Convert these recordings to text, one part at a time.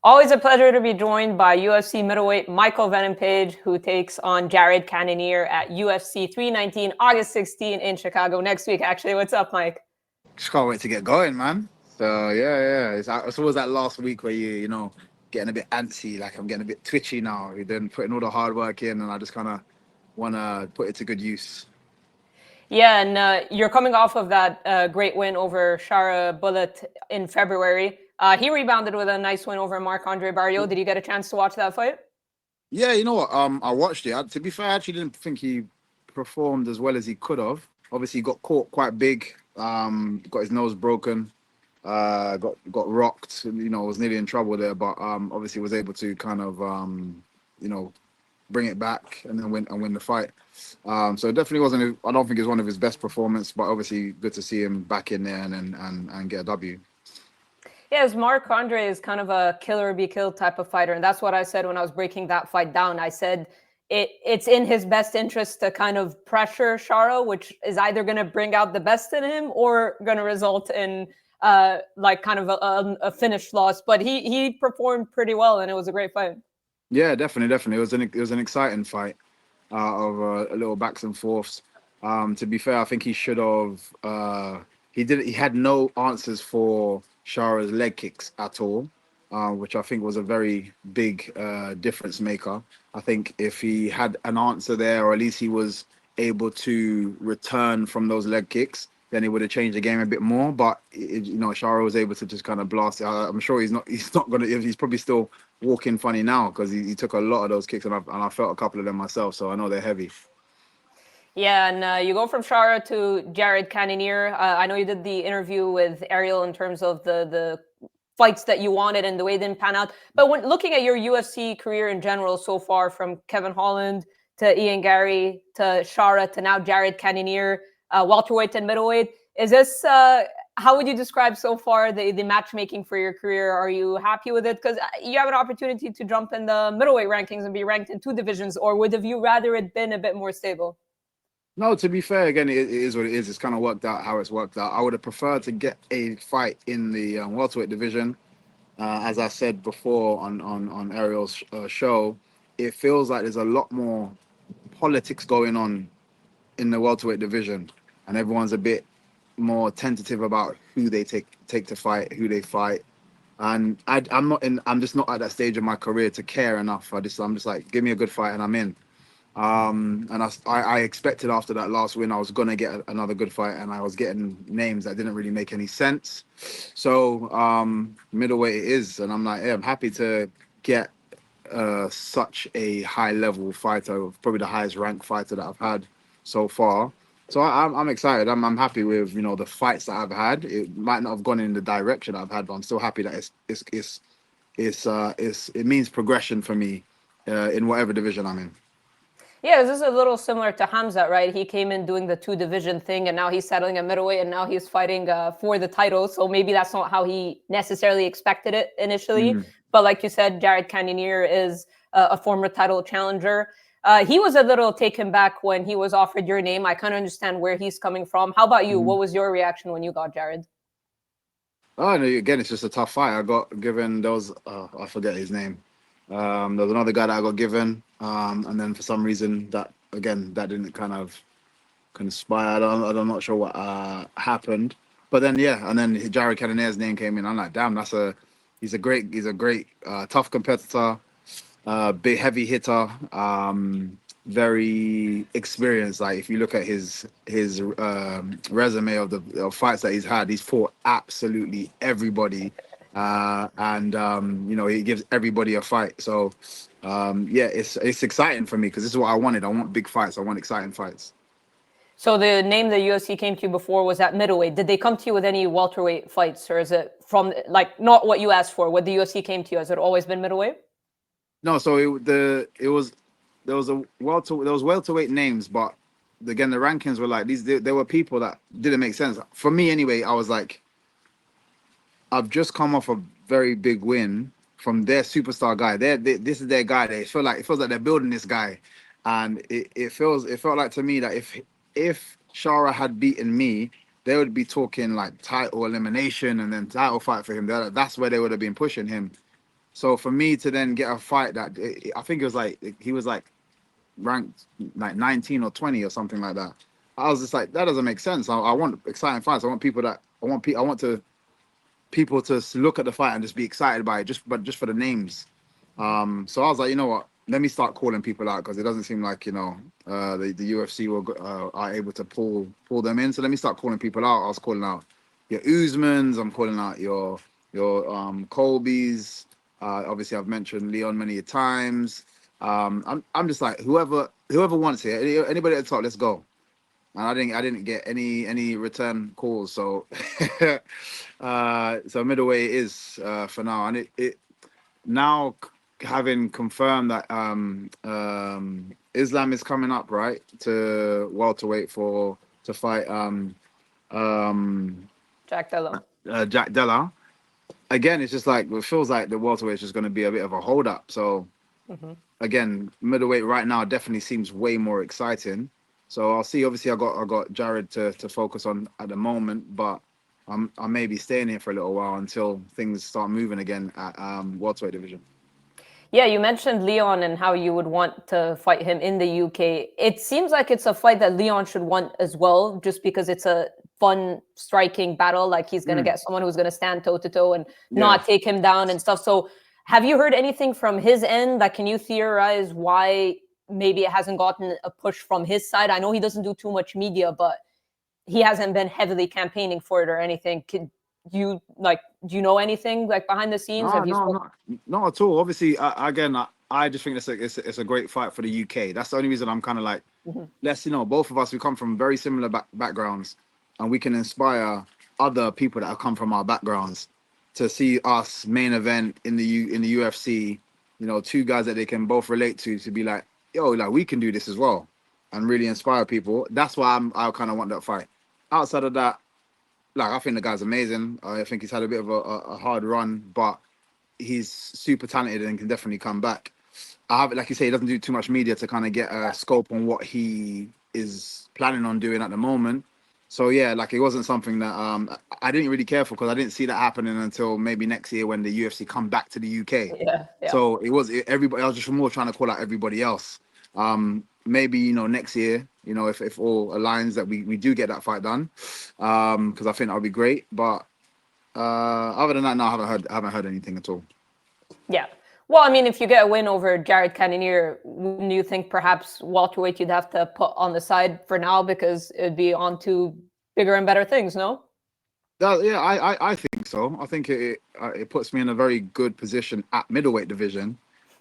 Always a pleasure to be joined by UFC middleweight Michael Venom Page, who takes on Jared Cannonier at UFC 319, August 16 in Chicago next week. Actually, what's up, Mike? Just can't wait to get going, man. So yeah. It's always that last week where you getting a bit antsy, like I'm getting a bit twitchy now. We've been putting all the hard work in, and I just kind of want to put it to good use. Yeah, and you're coming off of that great win over Shara Bullet in February. He rebounded with a nice win over Marc-Andre Barrios. Did you get a chance to watch that fight? Yeah, you know what? I watched it. To be fair, I actually didn't think he performed as well as he could have. Obviously, he got caught quite big. Got his nose broken. Got rocked. Was nearly in trouble there, but obviously was able to kind of you know, bring it back and then win the fight. So it definitely wasn't. I don't think it was one of his best performance, but obviously good to see him back in there and get a W. Yeah, as Marc-Andre is kind of a killer be killed type of fighter. And that's what I said when I was breaking that fight down. I said it's in his best interest to kind of pressure Shara, which is either going to bring out the best in him or going to result in like kind of a finished loss. But he performed pretty well, and it was a great fight. Yeah, definitely. It was an exciting fight of a little backs and forths. To be fair, I think he should have. He had no answers for Shara's leg kicks at all, which I think was a very big difference maker. I think if he had an answer there, or at least he was able to return from those leg kicks, then it would have changed the game a bit more. But Shara was able to just kind of blast it. I'm sure he's not. He's not gonna. He's probably still walking funny now because he took a lot of those kicks, and I felt a couple of them myself. So I know they're heavy. Yeah, and you go from Shara to Jared Cannonier. I know you did the interview with Ariel in terms of the fights that you wanted and the way it didn't pan out. But when looking at your UFC career in general so far, from Kevin Holland to Ian Gary to Shara to now Jared Cannonier, welterweight and middleweight, is this how would you describe so far the matchmaking for your career? Are you happy with it? Because you have an opportunity to jump in the middleweight rankings and be ranked in two divisions, or would have you rather it been a bit more stable? No, to be fair, again, it is what it is. It's kind of worked out how it's worked out. I would have preferred to get a fight in the welterweight division. As I said before on Ariel's show, it feels like there's a lot more politics going on in the welterweight division, and everyone's a bit more tentative about who they take to fight, who they fight. And I'm not in. I'm just not at that stage of my career to care enough. I'm just like, give me a good fight and I'm in. And I expected after that last win I was gonna get another good fight, and I was getting names that didn't really make any sense. So middleweight it is, and I'm like, yeah, I'm happy to get such a high level fighter, probably the highest ranked fighter that I've had so far. So I'm excited. I'm happy with the fights that I've had. It might not have gone in the direction I've had, but I'm still happy that it means progression for me in whatever division I'm in. Yeah, this is a little similar to Hamza, right? He came in doing the two division thing, and now he's settling at middleweight, and now he's fighting for the title. So maybe that's not how he necessarily expected it initially. Mm. But like you said, Jared Cannonier is a former title challenger. He was a little taken back when he was offered your name. I kind of understand where he's coming from. How about you? Mhm. What was your reaction when you got Jared? Oh, no, again, it's just a tough fight. I got given those. I forget his name. There was another guy that I got given, and then for some reason that didn't kind of conspire. I'm not sure what happened, but then yeah, and then Jared Cannonier's name came in. I'm like, damn, he's a great tough competitor, big heavy hitter, very experienced. Like if you look at his resume of the fights that he's had, he's fought absolutely everybody, and he gives everybody a fight. So yeah, it's exciting for me because this is what I wanted. I want big fights. I want exciting fights. So the name the UFC came to you before was at middleweight. Did they come to you with any welterweight fights, or is it from like not what you asked for? What the UFC came to you? Has it always been middleweight? No, so it was there was welterweight names, but again the rankings were like these. There were people that didn't make sense for me anyway. I was like, I've just come off a very big win from their superstar guy. This is their guy. It feels like they're building this guy, and it felt like to me that if Shara had beaten me, they would be talking like title elimination and then title fight for him. That's where they would have been pushing him. So for me to then get a fight that I think it was like he was like ranked like 19 or 20 or something like that. I was just like, that doesn't make sense. I want exciting fights. I want people that I want to people to look at the fight and just be excited by it, just for the names. So I was like, you know what? Let me start calling people out because it doesn't seem like the UFC are able to pull them in. So let me start calling people out. I was calling out your Usmans. I'm calling out your Colbys. Obviously, I've mentioned Leon many times. I'm just like whoever wants it. Anybody at the top, let's go. And I didn't get any return calls. So so middleweight is for now, and it now having confirmed that Islam is coming up right to welterweight to fight um, Jack Della. Jack Della. Again, it's just like it feels like the welterweight is just going to be a bit of a hold up. So again, middleweight right now definitely seems way more exciting. So I'll see. Obviously, I got Jared to focus on at the moment, but I may be staying here for a little while until things start moving again at welterweight division. Yeah, you mentioned Leon and how you would want to fight him in the UK. It seems like it's a fight that Leon should want as well, just because it's a fun, striking battle. Like he's going to get someone who's going to stand toe to toe and not take him down and stuff. So, have you heard anything from his end? Like, can you theorize why maybe it hasn't gotten a push from his side? I know he doesn't do too much media, but he hasn't been heavily campaigning for it or anything. Could you do you know anything like behind the scenes? No, Have you no, spoken? not at all. Obviously, again, I just think it's a great fight for the UK. That's the only reason I'm kind of like, let's both of us, we come from very similar backgrounds, and we can inspire other people that have come from our backgrounds to see us main event in the UFC. Two guys that they can both relate to be like, yo, like we can do this as well, and really inspire people. That's why I kind of want that fight. Outside of that, like I think the guy's amazing. I think he's had a bit of a hard run, but he's super talented and can definitely come back. I have, like you say, he doesn't do too much media to kind of get a scope on what he is planning on doing at the moment. So yeah, like it wasn't something that I didn't really care for because I didn't see that happening until maybe next year when the UFC come back to the UK. Yeah, yeah. So everybody. I was just more trying to call out everybody else. Maybe next year, if all aligns that we do get that fight done, because I think that would be great. But other than that, no, I haven't heard anything at all. Yeah. Well, I mean, if you get a win over Jared Cannonier, wouldn't you think perhaps welterweight you'd have to put on the side for now because it'd be on to bigger and better things, no? Yeah, I think so. I think it puts me in a very good position at middleweight division,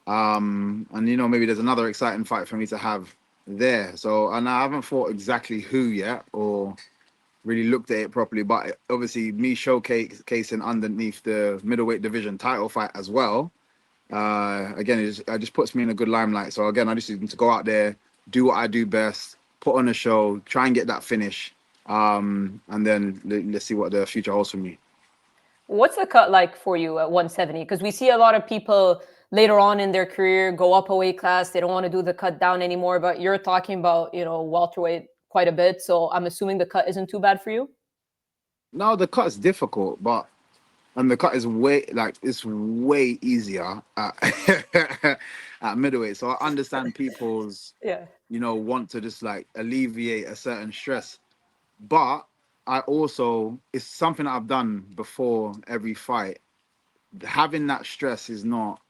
and maybe there's another exciting fight for me to have there. So, and I haven't thought exactly who yet or really looked at it properly, but obviously me showcasing underneath the middleweight division title fight as well. Again, it just puts me in a good limelight. So again, I just need to go out there, do what I do best, put on a show, try and get that finish, and then let's see what the future holds for me. What's the cut like for you at 170? Because we see a lot of people later on in their career go up a weight class. They don't want to do the cut down anymore, but you're talking about, welterweight quite a bit. So I'm assuming the cut isn't too bad for you. No, the cut is difficult, and the cut is it's way easier at, at middleweight. So I understand people's Yeah. want to just like alleviate a certain stress, but I also, it's something that I've done before every fight. Having that stress is not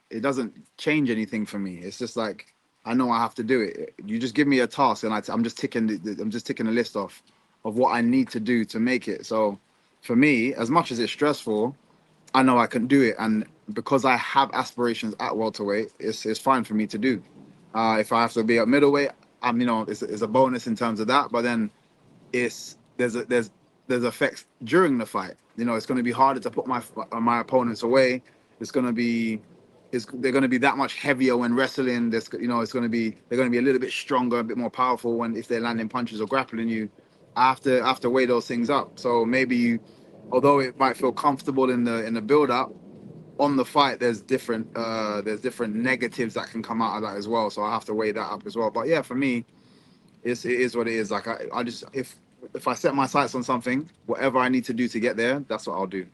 it doesn't change anything for me. It's just like I know I have to do it. You just give me a task and I'm just ticking the list off of what I need to do to make it. So for me, as much as it's stressful, I know I can do it, and because I have aspirations at welterweight, it's fine for me to do. If I have to be at middleweight, it's a bonus in terms of that. But then there's effects during the fight. It's going to be harder to put my opponents away. It's going to be they're going to be that much heavier when wrestling. It's going to be they're going to be a little bit stronger, a bit more powerful if they're landing punches or grappling you. I have to weigh those things up. So maybe although it might feel comfortable in the build up, on the fight there's different negatives that can come out of that as well. So I have to weigh that up as well. But yeah, for me, it is what it is. Like I just if I set my sights on something, whatever I need to do to get there, that's what I'll do.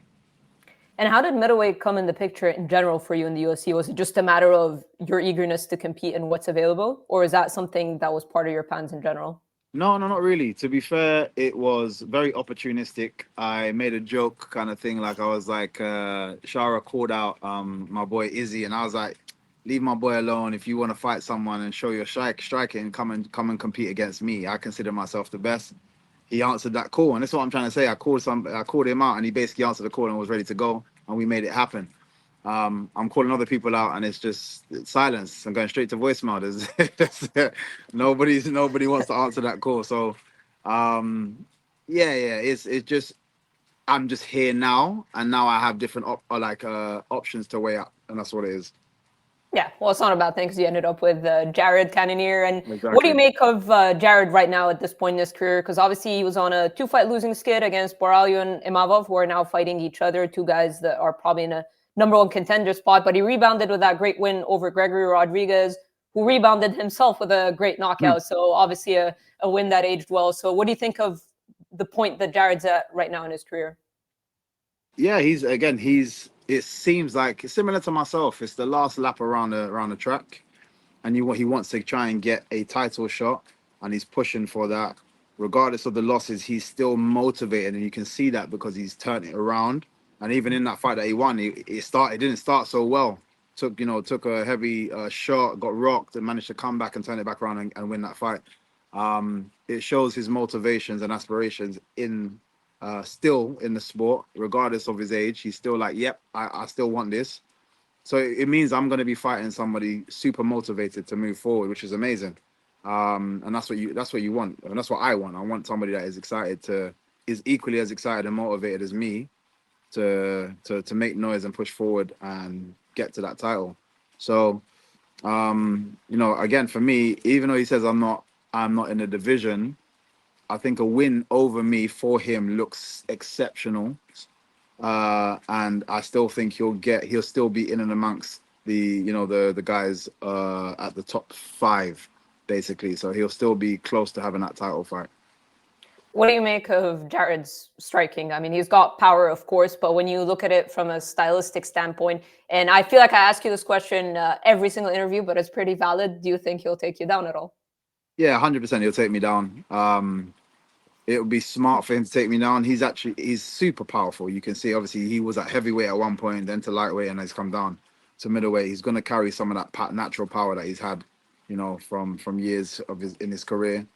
And how did middleweight come in the picture in general for you in the UFC? Was it just a matter of your eagerness to compete and what's available, or is that something that was part of your plans in general? No, no, not really. To be fair, it was very opportunistic. I made a joke kind of thing, like I was like, Shara called out my boy Izzy, and I was like, leave my boy alone. If you want to fight someone and show your striking, come and compete against me. I consider myself the best. He answered that call, and that's what I'm trying to say. I called him out, and he basically answered the call and was ready to go, and we made it happen. I'm calling other people out, and it's silence. I'm going straight to voicemail. Nobody wants to answer that call. So, yeah. It's just I'm just here now, and now I have different options to weigh up, and that's what it is. Yeah, well, it's not a bad thing because you ended up with Jared Cannonier. And what do you Exactly. make of Jared right now at this point in his career? Because obviously he was on a 2-fight losing skid against Boralho and Imavov, who are now fighting each other, two guys that are probably in a number one contender spot. But he rebounded with that great win over Gregory Rodriguez, who rebounded himself with a great knockout. So obviously a win that aged well. So what do you think of the point that Jared's at right now in his career? Yeah, it seems like similar to myself. It's the last lap around the track, and he wants to try and get a title shot, and he's pushing for that. Regardless of the losses, he's still motivated, and you can see that because he's turned it around. And even in that fight that he won, it didn't start so well. Took a heavy shot, got rocked, and managed to come back and turn it back around and win that fight. It shows his motivations and aspirations still in the sport, regardless of his age. He's still like, yep, I still want this. So it means I'm going to be fighting somebody super motivated to move forward, which is amazing. And that's what you want, and that's what I want. I want somebody that is equally as excited and motivated as me to make noise and push forward and get to that title. So, again, for me, even though he says I'm not in the division, I think a win over me for him looks exceptional. And I still think he'll still be in and amongst the guys at the top 5, basically. So he'll still be close to having that title fight. What do you make of Jared's striking? I mean, he's got power, of course, but when you look at it from a stylistic standpoint, and I feel like I ask you this question every single interview, but it's pretty valid. Do you think he'll take you down at all? Yeah, 100% he'll take me down. It would be smart for him to take me down. He's super powerful. You can see, obviously, he was at heavyweight at one point, then to lightweight, and he's come down to middleweight. He's going to carry some of that natural power that he's had, from years in his career.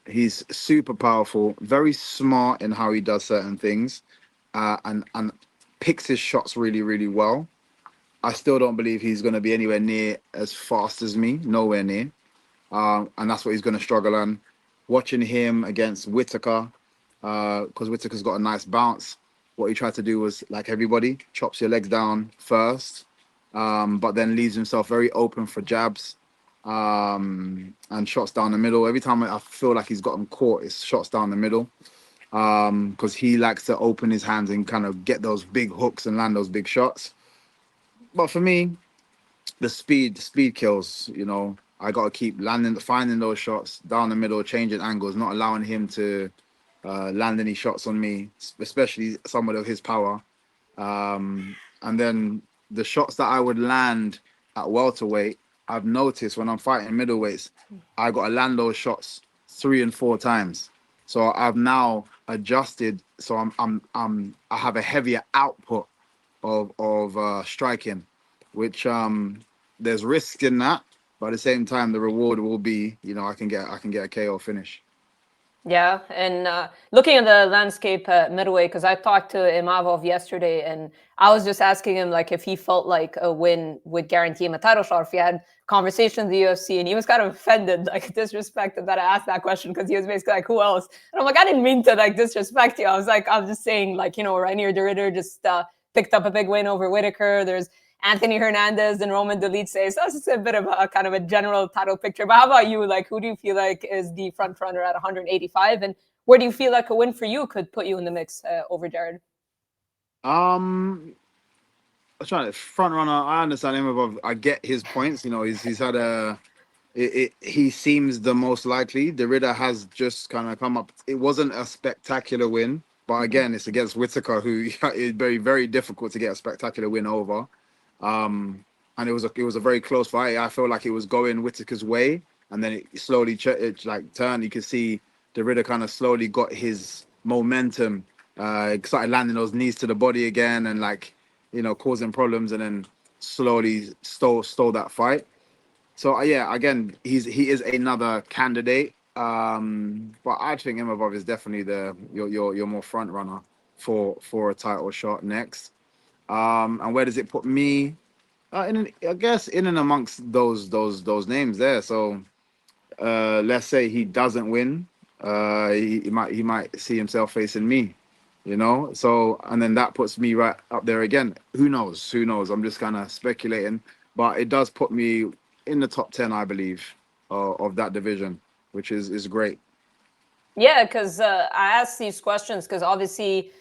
He's super powerful, very smart in how he does certain things, and picks his shots really, really well. I still don't believe he's going to be anywhere near as fast as me, nowhere near. And that's what he's going to struggle on. Watching him against Whittaker, because Whittaker's got a nice bounce. What he tried to do was, like everybody, chops your legs down first, but then leaves himself very open for jabs and shots down the middle. Every time I feel like he's gotten caught, it's shots down the middle, because he likes to open his hands and kind of get those big hooks and land those big shots. But for me, the speed kills. I got to keep finding those shots down the middle, changing angles, not allowing him to land any shots on me, especially someone of his power. And then the shots that I would land at welterweight, I've noticed when I'm fighting middleweights, I got to land those shots 3 and 4 times. So I've now adjusted. So I have a heavier output of striking, which there's risk in that. But at the same time, the reward will be, I can get a KO finish. Yeah, and looking at the landscape at middleweight, because I talked to Imavov yesterday, and I was just asking him like if he felt like a win would guarantee him a title shot, if he had conversations in the UFC, and he was kind of offended, like disrespected that I asked that question, because he was basically like, "Who else?" And I'm like, I didn't mean to like disrespect you. I was just saying like, Rainier de Ridder just picked up a big win over Whittaker. There's Anthony Hernandez and Roman Dolidze. So that's just a bit of a kind of a general title picture. But how about you? Like, who do you feel like is the front runner at 185? And where do you feel like a win for you could put you in the mix over Jared? I'm trying to front runner. I understand him. I get his points. He's had he seems the most likely. The Ridder has just kind of come up. It wasn't a spectacular win. But again, it's against Whittaker, who is very, very difficult to get a spectacular win over. And it was a very close fight. I feel like it was going Whittaker's way, and then it slowly turned. You could see the Ridder kind of slowly got his momentum, started landing those knees to the body again, and causing problems, and then slowly stole that fight. So yeah, again, he is another candidate. But I think Imavov is definitely your more front runner for a title shot next. And where does it put me? I guess in and amongst those names there. So let's say he doesn't win, he might see himself facing me, So, and then that puts me right up there again. Who knows? Who knows? I'm just kind of speculating, but it does put me in the top 10, I believe, of that division, which is great. Yeah, because I ask these questions because obviously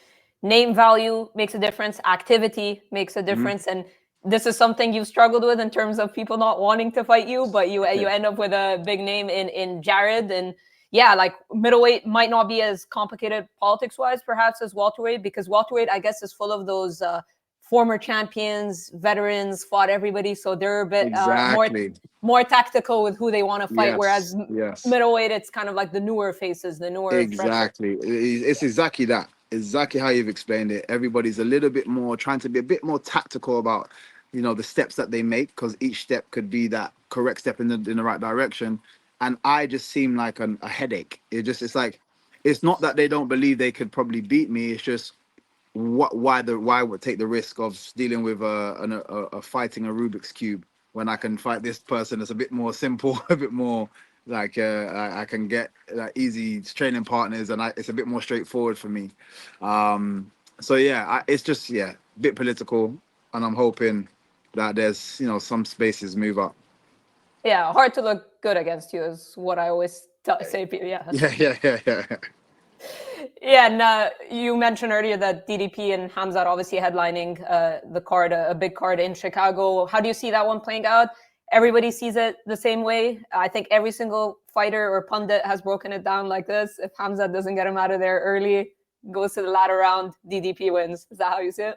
name value makes a difference, activity makes a difference, and this is something you've struggled with in terms of people not wanting to fight you, but you end up with a big name in Jared. And yeah, like middleweight might not be as complicated politics wise perhaps as welterweight, because welterweight I guess is full of those former champions, veterans, fought everybody, so they're a bit Exactly. more tactical with who they want to fight. Yes. Whereas Yes. middleweight, it's kind of like the newer faces, the newer fresher. Exactly. It's exactly that. Exactly how you've explained it. Everybody's a little bit more trying to be a bit more tactical about, the steps that they make, because each step could be that correct step in the right direction. And I just seem like a headache. It's like, it's not that they don't believe they could probably beat me. It's just why would take the risk of dealing with a fighting a Rubik's cube when I can fight this person that's a bit more simple, a bit more like I can get easy training partners, and it's a bit more straightforward for me. So yeah, it's just a bit political, and I'm hoping that there's some spaces move up. Yeah, hard to look good against you is what I always say. Yeah. Yeah. Yeah, and you mentioned earlier that DDP and Hamzat obviously headlining the card, a big card in Chicago. How do you see that one playing out? Everybody sees it the same way. I think every single fighter or pundit has broken it down like this. If Hamzat doesn't get him out of there early, goes to the latter round, DDP wins. Is that how you see it?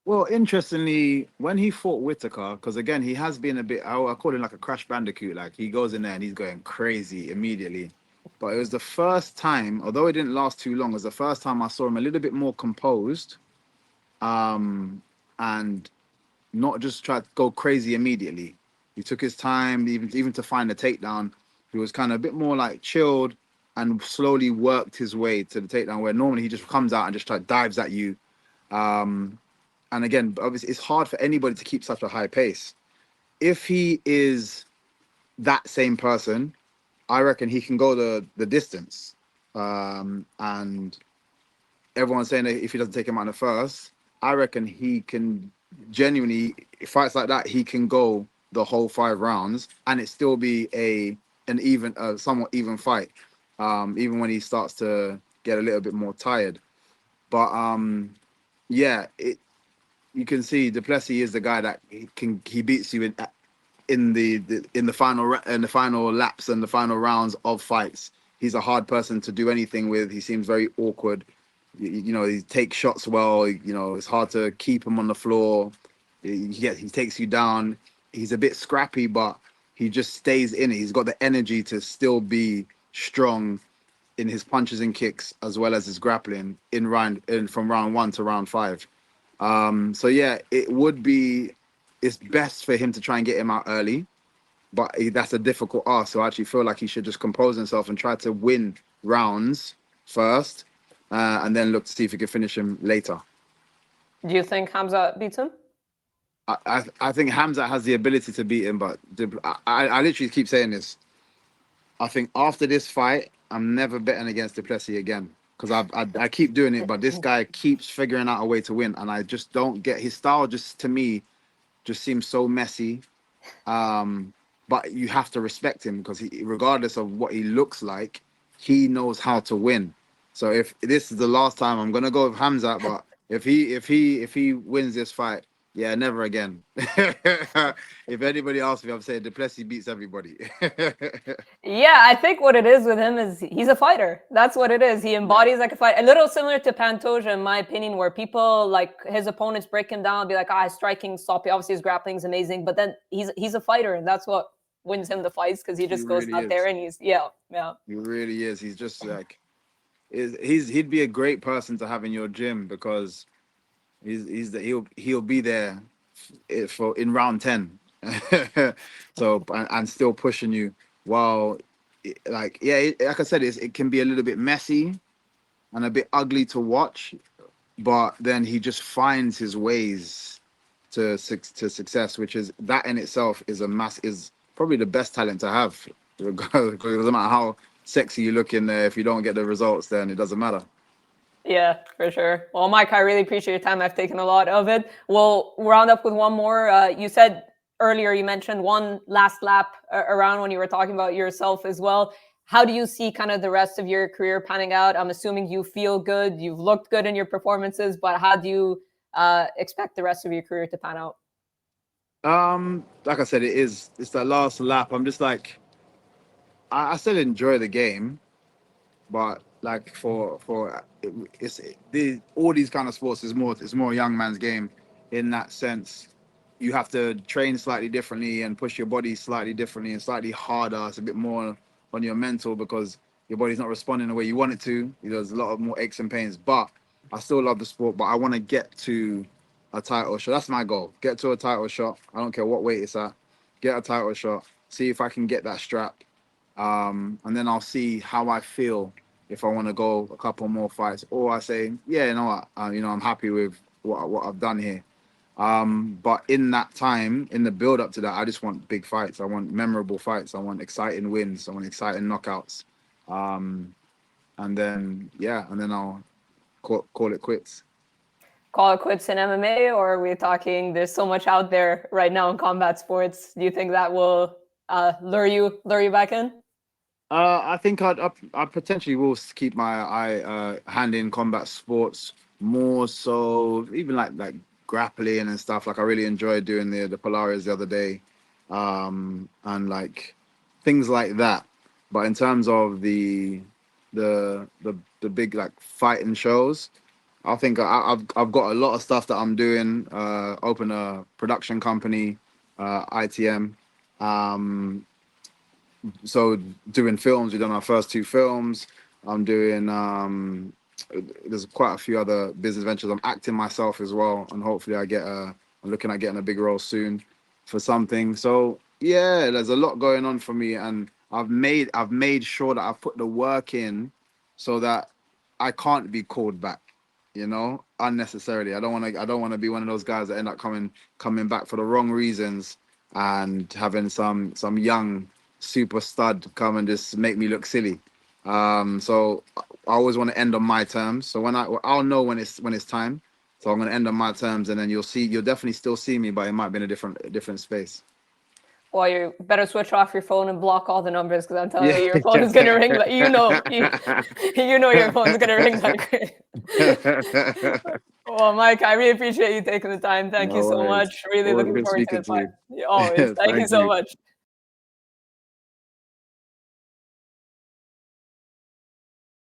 Well, interestingly, when he fought Whittaker, because again, he has been a bit, I call him like a crash bandicoot. Like he goes in there and he's going crazy immediately. But it was the first time, although it didn't last too long, it was the first time I saw him a little bit more composed, and not just try to go crazy immediately. He took his time, even to find the takedown. He was kind of a bit more like chilled and slowly worked his way to the takedown, where normally he just comes out and just dives at you. And again, obviously, it's hard for anybody to keep such a high pace. If he is that same person, I reckon he can go the distance. And everyone's saying that if he doesn't take him out in the first, I reckon he can genuinely, fights like that, he can go the whole 5 rounds and it still be an somewhat even fight, even when he starts to get a little bit more tired. But yeah, you can see du Plessis is the guy that he beats you in the final laps and the final rounds of fights. He's a hard person to do anything with. He seems very awkward. He takes shots well. It's hard to keep him on the floor. He takes you down. He's a bit scrappy, but he just stays in it. He's got the energy to still be strong in his punches and kicks as well as his grappling from round 1 to round 5. So yeah, it's best for him to try and get him out early, but that's a difficult ask. So I actually feel like he should just compose himself and try to win rounds first, and then look to see if he can finish him later. Do you think Hamzat beats him? I think Hamzat has the ability to beat him, but I literally keep saying this. I think after this fight, I'm never betting against du Plessis again, because I keep doing it, but this guy keeps figuring out a way to win, and I just don't get his style. Just to me, just seems so messy. But you have to respect him because regardless of what he looks like, he knows how to win. So if this is the last time, I'm gonna go with Hamzat, but if he wins this fight, Yeah, never again. If anybody asks me, I'm saying Du Plessis beats everybody. Yeah, I think what it is with him is he's a fighter. That's what it is. He Yeah, embodies like a fight. A little similar to Pantoja, in my opinion, where people like his opponents break him down and be like, ah, his striking sloppy. Obviously, his grappling's amazing, but then he's a fighter, and that's what wins him the fights because he he just goes really out there is. and yeah. He really is. He's just like he'd be a great person to have in your gym because he'll be there for in round 10. So and still pushing you while like yeah, like I said, it can be a little bit messy and a bit ugly to watch, but then he just finds his ways to success, which is that in itself is probably the best talent to have. Regardless, because it doesn't matter how sexy you look in there, if you don't get the results, then it doesn't matter. Yeah, for sure. Well, Mike, I really appreciate your time. I've taken a lot of it. We'll round up with one more. You said earlier, you mentioned one last lap around when you were talking about yourself as well. How do you see kind of the rest of your career panning out? I'm assuming you feel good. You've looked good in your performances, but how do you expect the rest of your career to pan out? Like I said, it's that last lap. I'm just like I still enjoy the game, but like it's the all these kind of sports is more a young man's game in that sense. You have to train slightly differently and push your body slightly differently and slightly harder. It's a bit more on your mental because your body's not responding the way you want it to. There's a lot of more aches and pains, but I still love the sport. But I want to get to a title shot. That's my goal. Get to a title shot. I don't care what weight it's at. Get a title shot. See if I can get that strap, and then I'll see how I feel if I want to go a couple more fights, or I say, yeah, you know what, I'm happy with what I've done here. But in that time, in the build up to that, I just want big fights. I want memorable fights. I want exciting wins. I want exciting knockouts. Um, and then I'll call it quits. Call it quits in MMA, or are we talking there's so much out there right now in combat sports? Do you think that will lure you back in? I think I potentially will keep my eye hand in combat sports more so, even like grappling and stuff. Like I really enjoyed doing the Polaris the other day, and like things like that. But in terms of the big like fighting shows, I think I've got a lot of stuff that I'm doing. Open a production company, ITM. Um, so doing films, we've done our first two films. I'm doing there's quite a few other business ventures. I'm acting myself as well, and hopefully I'm looking at getting a big role soon for something. So yeah, there's a lot going on for me, and I've made sure that I've put the work in so that I can't be called back, unnecessarily. I don't want to be one of those guys that end up coming back for the wrong reasons and having some young super stud come and just make me look silly. So I always want to end on my terms. So I'll know when it's time. So I'm gonna end on my terms, and then you'll definitely still see me, but it might be in a different space. Well, you better switch off your phone and block all the numbers because I'm telling Yeah. you, your phone is gonna ring. Like you know your phone's gonna ring like crazy. Well, Mike, I really appreciate you taking the time. Thank you No so worries. much. Really Always looking good forward to speaking the to fight. you. Always. Thank you Thank so you. much.